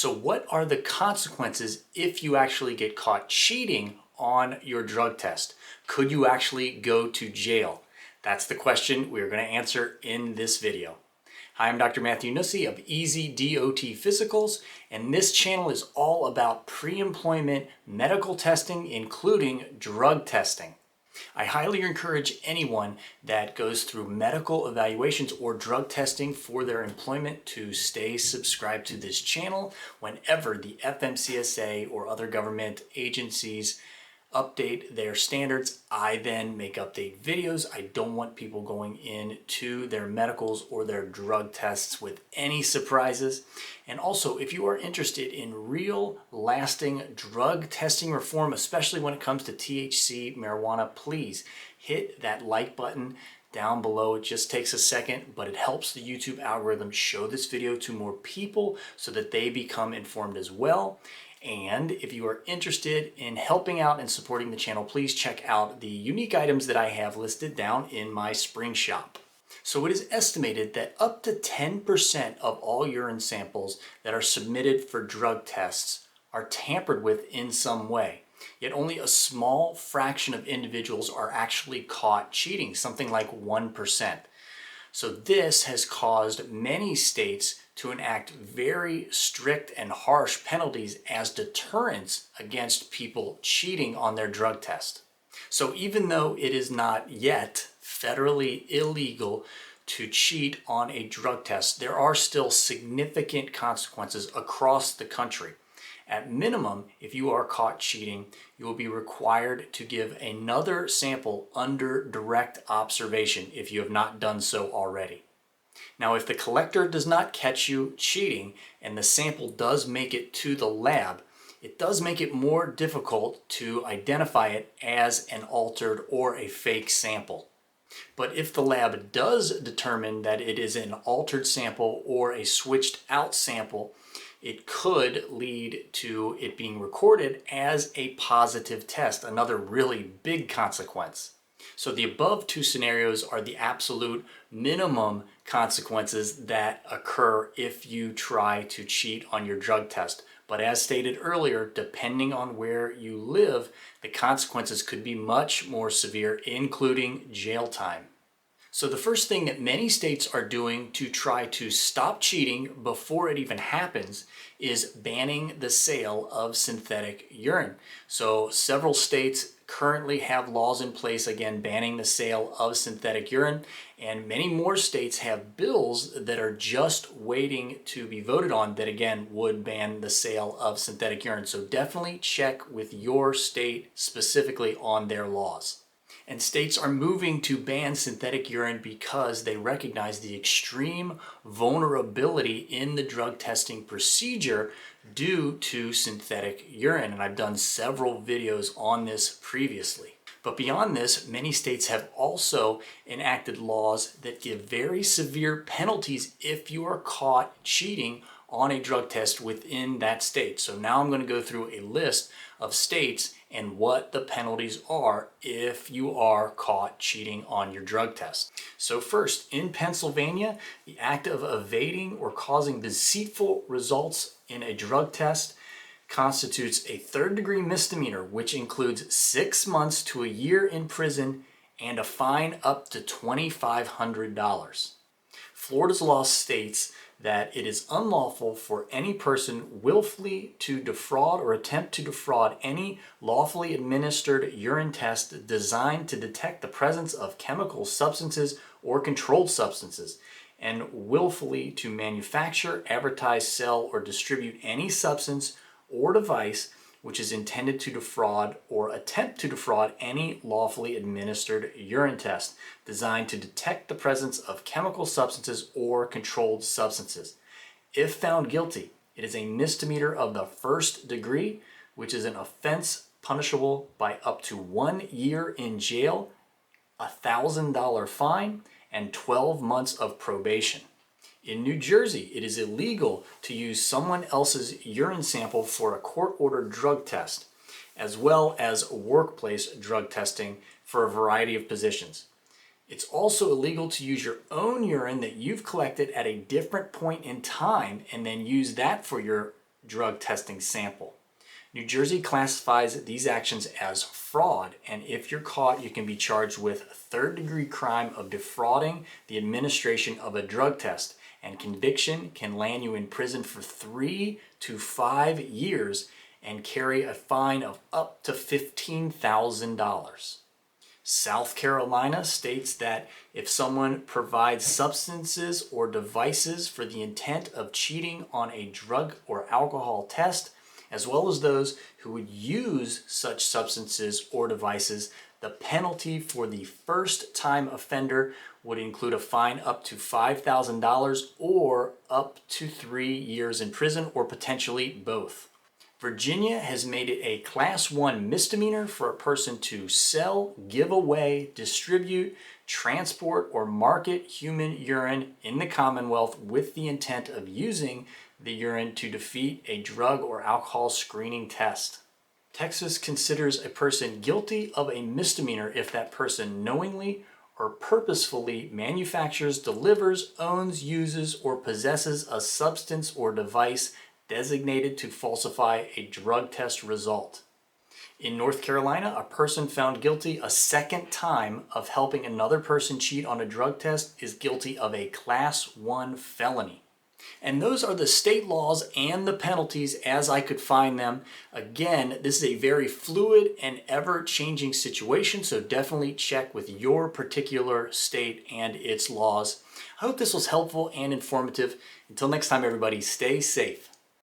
So what are the consequences if you actually get caught cheating on your drug test? Could you actually go to jail? That's the question we're going to answer in this video. Hi, I'm Dr. Matthew Nuesse of Easy DOT Physicals, and this channel is all about pre-employment medical testing, including drug testing. I highly encourage anyone that goes through medical evaluations or drug testing for their employment to stay subscribed to this channel whenever the FMCSA or other government agencies update their standards. I then make update videos. I don't want people going into their medicals or their drug tests with any surprises. And also, if you are interested in real lasting drug testing reform, especially when it comes to THC marijuana, please hit that like button down below. It just takes a second, but it helps the YouTube algorithm show this video to more people so that they become informed as well. And if you are interested in helping out and supporting the channel, please check out the unique items that I have listed down in my spring shop. So it is estimated that up to 10% of all urine samples that are submitted for drug tests are tampered with in some way. Yet only a small fraction of individuals are actually caught cheating, something like 1%. So this has caused many states to enact very strict and harsh penalties as deterrents against people cheating on their drug test. So even though it is not yet federally illegal to cheat on a drug test, there are still significant consequences across the country. At minimum, if you are caught cheating, you will be required to give another sample under direct observation if you have not done so already. Now, if the collector does not catch you cheating and the sample does make it to the lab, it does make it more difficult to identify it as an altered or a fake sample. But if the lab does determine that it is an altered sample or a switched out sample, it could lead to it being recorded as a positive test, another really big consequence. So the above two scenarios are the absolute minimum consequences that occur if you try to cheat on your drug test. But as stated earlier, depending on where you live, the consequences could be much more severe, including jail time. So the first thing that many states are doing to try to stop cheating before it even happens is banning the sale of synthetic urine. So several states currently have laws in place, again, banning the sale of synthetic urine, and many more states have bills that are just waiting to be voted on that, again, would ban the sale of synthetic urine. So definitely check with your state specifically on their laws. And states are moving to ban synthetic urine because they recognize the extreme vulnerability in the drug testing procedure due to synthetic urine. And I've done several videos on this previously. But beyond this, many states have also enacted laws that give very severe penalties if you are caught cheating on a drug test within that state. So now I'm going to go through a list of states and what the penalties are if you are caught cheating on your drug test. So first, in Pennsylvania, the act of evading or causing deceitful results in a drug test constitutes a third-degree misdemeanor, which includes 6 months to a year in prison and a fine up to $2,500. Florida's law states that it is unlawful for any person willfully to defraud or attempt to defraud any lawfully administered urine test designed to detect the presence of chemical substances or controlled substances, and willfully to manufacture, advertise, sell, or distribute any substance or device which is intended to defraud or attempt to defraud any lawfully administered urine test designed to detect the presence of chemical substances or controlled substances. If found guilty, it is a misdemeanor of the first degree, which is an offense punishable by up to 1 year in jail, a $1,000 fine, and 12 months of probation. In New Jersey, it is illegal to use someone else's urine sample for a court-ordered drug test, as well as workplace drug testing for a variety of positions. It's also illegal to use your own urine that you've collected at a different point in time and then use that for your drug testing sample. New Jersey classifies these actions as fraud, and if you're caught, you can be charged with third-degree crime of defrauding the administration of a drug test, and conviction can land you in prison for 3 to 5 years and carry a fine of up to $15,000. South Carolina states that if someone provides substances or devices for the intent of cheating on a drug or alcohol test, as well as those who would use such substances or devices, the penalty for the first-time offender would include a fine up to $5,000 or up to 3 years in prison, or potentially both. Virginia has made it a Class 1 misdemeanor for a person to sell, give away, distribute, transport, or market human urine in the Commonwealth with the intent of using the urine to defeat a drug or alcohol screening test. Texas considers a person guilty of a misdemeanor if that person knowingly or purposefully manufactures, delivers, owns, uses, or possesses a substance or device designated to falsify a drug test result. In North Carolina, a person found guilty a second time of helping another person cheat on a drug test is guilty of a Class 1 felony. And those are the state laws and the penalties as I could find them. Again, this is a very fluid and ever-changing situation, so definitely check with your particular state and its laws. I hope this was helpful and informative. Until next time, everybody, stay safe.